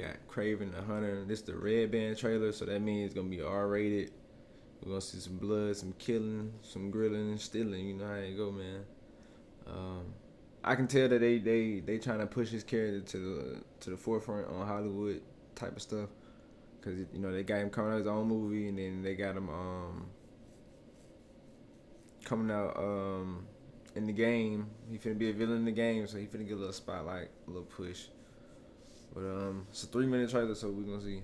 got KRAVEN the Hunter. This the Red Band trailer, so that means it's gonna be R-rated. We're gonna see some blood, some killing, some grilling, stealing. You know how it go, man. Um, I can tell that they trying to push his character to the forefront on Hollywood type of stuff, cause you know they got him coming out his own movie, and then they got him coming out in the game. He finna be a villain in the game, so he finna get a little spotlight, a little push. But it's a 3-minute trailer, so we're gonna see. You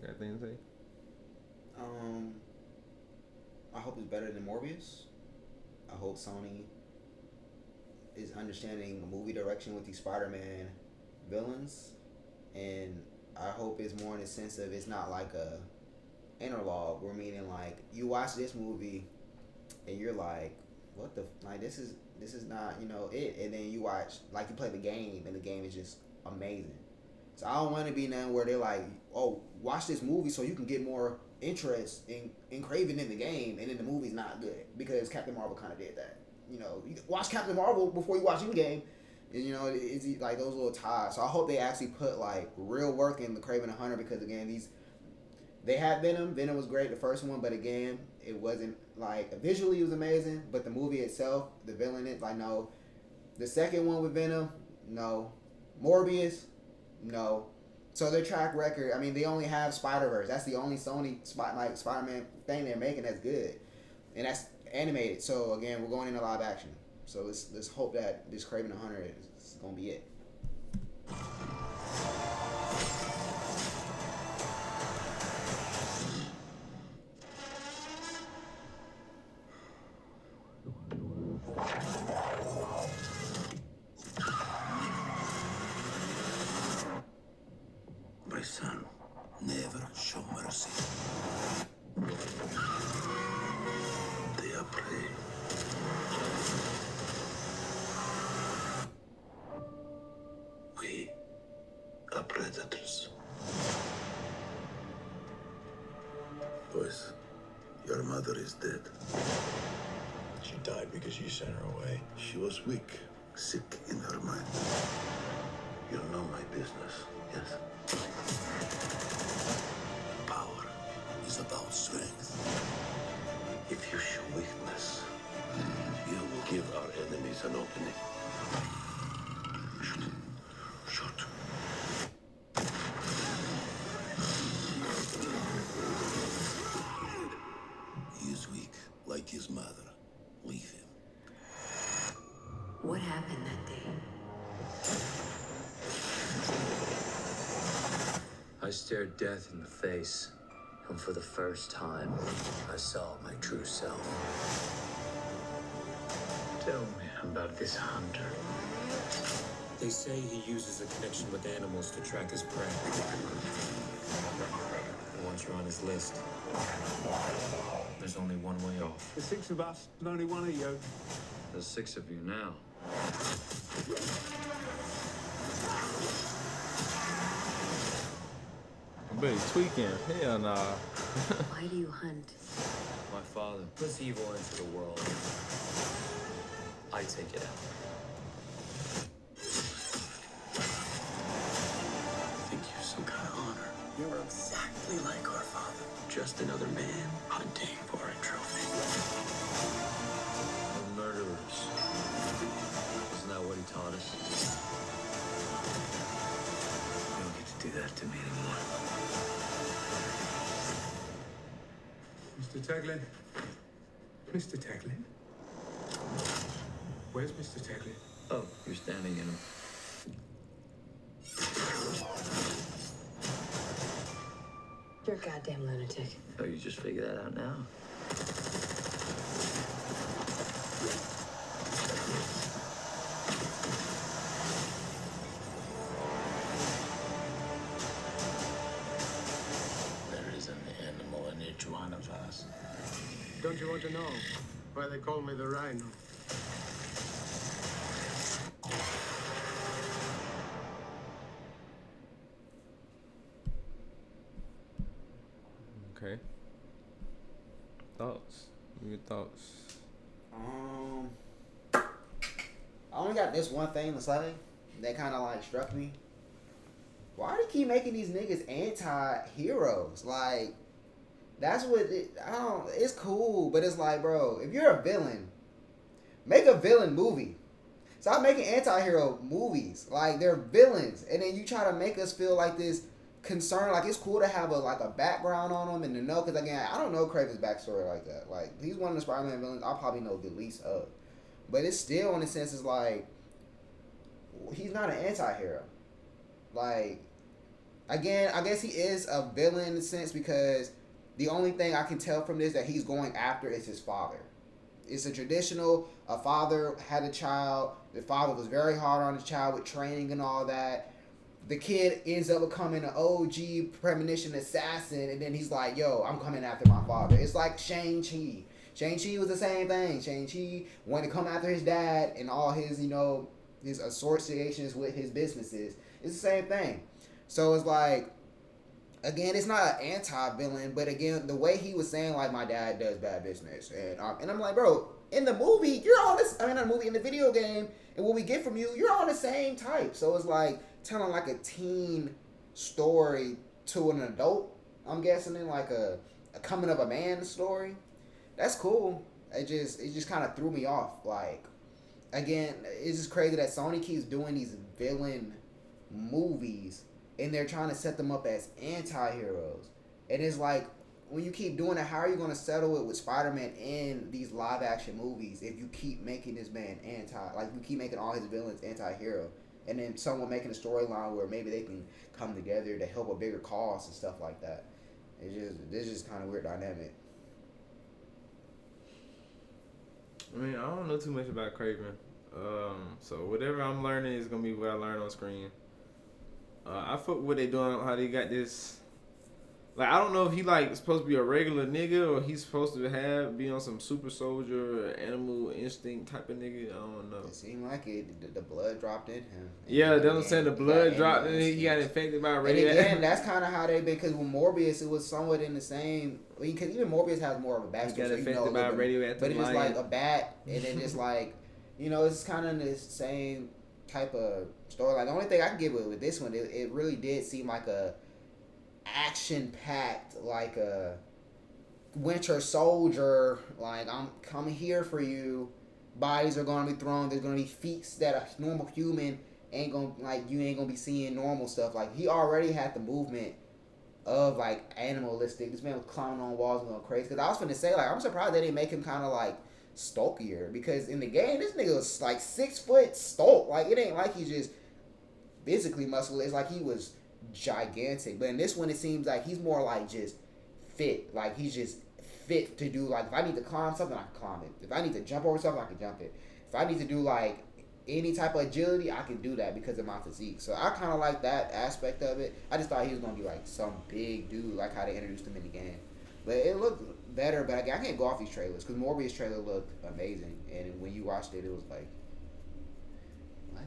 got anything to say? I hope it's better than Morbius. I hope Sony is understanding movie direction with these Spider-Man villains, and I hope it's more in the sense of it's not like a interlogue. We're meaning like you watch this movie and you're like, what the like this is not it, and then you watch like you play the game and the game is just amazing. So I don't want to be nothing where they're like, oh, watch this movie so you can get more interest in KRAVEN in the game, and then the movie's not good, because Captain Marvel kind of did that. You watch Captain Marvel before you watch Endgame, and it's like those little ties. So I hope they actually put like real work in the KRAVEN the Hunter, because again, they had Venom. Venom was great, the first one, but again, it wasn't like visually it was amazing, but the movie itself, the villain, no. The second one with Venom, no. Morbius, no. So their track record, I mean, they only have Spider-Verse. That's the only Sony Spider-Man thing they're making that's good, and that's animated. So again, we're going into live action. So let's hope that this KRAVEN the Hunter is gonna be it. My son, never show mercy. They are prey. We are predators. Boys, your mother is dead. She died because you sent her away. She was weak, sick in her mind. You know my business, yes? Power is about strength. If you show weakness, you will give our enemies an opening. Shoot. Shoot. He is weak, like his mother. Leave him. What happened that day? I stared death in the face, and for the first time, I saw my true self. Tell me about this hunter. They say he uses a connection with animals to track his prey. And once you're on his list, there's only one way off. There's 6 of us, and only one of you. There's 6 of you now. I bet he's tweaking. Hell nah. Why do you hunt? My father puts evil into the world. I take it out. I think you're some kind of honor. You're exactly like our father. Just another man hunting for a trophy. We're murderers. Isn't that what he taught us? You don't get to do that to me anymore. Mr. Taglin? Mr. Taglin? Where's Mr. Taglin? Oh, you're standing in him. You're a goddamn lunatic. Oh, you just figured that out now? There is an animal in each one of us. Don't you want to know why they call me the Rhino? Okay. Thoughts? Your thoughts? I only got this one thing to say that kind of like struck me. why do you keep making these niggas anti-heroes? Like, that's what I don't. It's cool, but it's like, bro, if you're a villain, make a villain movie. Stop making anti-hero movies. Like, they're villains, and then you try to make us feel like this concern. Like, it's cool to have a background on them and to know, because again, I don't know Kraven's backstory like that. Like, he's one of the Spider-Man villains I'll probably know the least of, but it's still in a sense is like he's not an anti-hero. Like, again, I guess he is a villain in a sense because the only thing I can tell from this that he's going after is his father. It's a traditional, a father had a child, the father was very hard on his child with training and all that. The kid ends up becoming an OG premonition assassin, and then he's like, yo, I'm coming after my father. It's like Shang-Chi. Shang-Chi was the same thing. Shang-Chi wanted to come after his dad and all his, his associations with his businesses. It's the same thing. So it's like, again, it's not an anti-villain, but again, the way he was saying, like, my dad does bad business. And I'm like, bro, in the movie, you're on this, not the movie, in the video game, and what we get from you, you're on the same type. So it's like telling like a teen story to an adult, I'm guessing, in like a coming of a man story. That's cool. It just kind of threw me off. Like, again, it's just crazy that Sony keeps doing these villain movies and they're trying to set them up as anti-heroes. And it's like, when you keep doing it, how are you going to settle it with Spider-Man in these live-action movies if you keep making this man you keep making all his villains anti-hero, and then someone making a storyline where maybe they can come together to help a bigger cause and stuff like that. This is just kind of weird dynamic. I mean, I don't know too much about Kraven. So whatever I'm learning is gonna be what I learn on screen. I fuck what they doing, how they got this. Like, I don't know if he like supposed to be a regular nigga or he's supposed to be on some super soldier or animal instinct type of nigga. I don't know. It seemed like it. The blood dropped in him. Yeah, that's what I'm saying. The blood dropped in him. He got infected by radio. And again, that's kind of how they, because with Morbius, it was somewhat in the same. Because even Morbius has more of a backstory. He got infected by radioactive. But it was like a bat, and then it's like, it's kind of the same type of story. Like, the only thing I can give with this one, it really did seem like a action-packed, like a Winter Soldier, like, I'm coming here for you, bodies are going to be thrown, there's going to be feats that a normal human ain't going to, like, you ain't going to be seeing normal stuff. Like, he already had the movement of, like, animalistic. This man was climbing on walls and going crazy. Because I was finna say, like, I'm surprised they didn't make him kind of, like, stulkier, because in the game, this nigga was, like, 6 foot stalk. Like, it ain't like he's just physically muscular. It's like he was gigantic. But in this one, it seems like he's more like just fit. Like, he's just fit to do, like, if I need to climb something, I can climb it. If I need to jump over something, I can jump it. If I need to do like any type of agility, I can do that because of my physique. So I kind of like that aspect of it. I just thought he was gonna be like some big dude, like how they introduced him in the game. But it looked better. But again, I can't go off these trailers because Morbius trailer looked amazing, and when you watched it, it was like, what?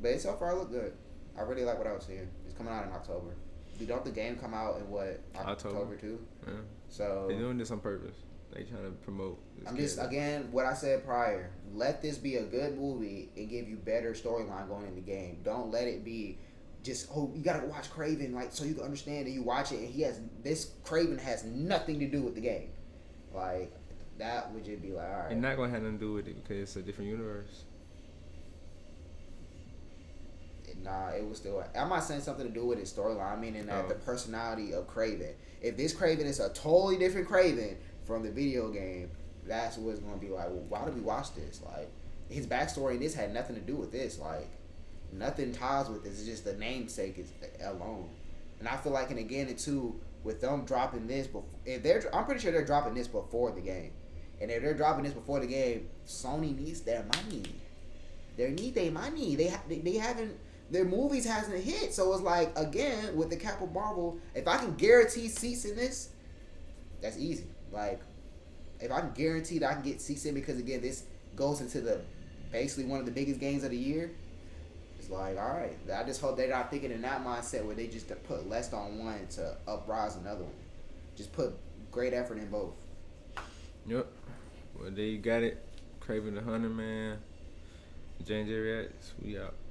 But it so far looked good. I really like what I was seeing. It's coming out in October. Don't the game come out in what, October too? Yeah. So they're doing this on purpose. They trying to promote this. I'm just, again, what I said prior. Let this be a good movie and give you better storyline going in the game. Don't let it be just, oh, you gotta watch Kraven, like, so you can understand, and you watch it and Kraven has nothing to do with the game. Like, that would just be like, all right. It's not gonna have nothing to do with it because it's a different universe. Nah, it was still. I'm not saying something to do with his storyline. I mean, the personality of Kraven. If this Kraven is a totally different Kraven from the video game, that's what it's gonna be like. Well, why do we watch this? Like, his backstory in this had nothing to do with this. Like, nothing ties with this. It's just the namesake is alone. And I feel like, and again, too, with them dropping this, I'm pretty sure they're dropping this before the game. And if they're dropping this before the game, Sony needs their money. They need their money. They haven't. Their movies hasn't hit, so it's like, again, with the Captain Marvel, if I can guarantee seats in this, that's easy. Like, if I can guarantee that I can get seats in, because again, this goes into basically one of the biggest games of the year, it's like, all right. I just hope they're not thinking in that mindset where they just put less on one to uprise another one. Just put great effort in both. Yep. Well, there you got it. Kraven the Hunter, man. J&J Reacts, we out.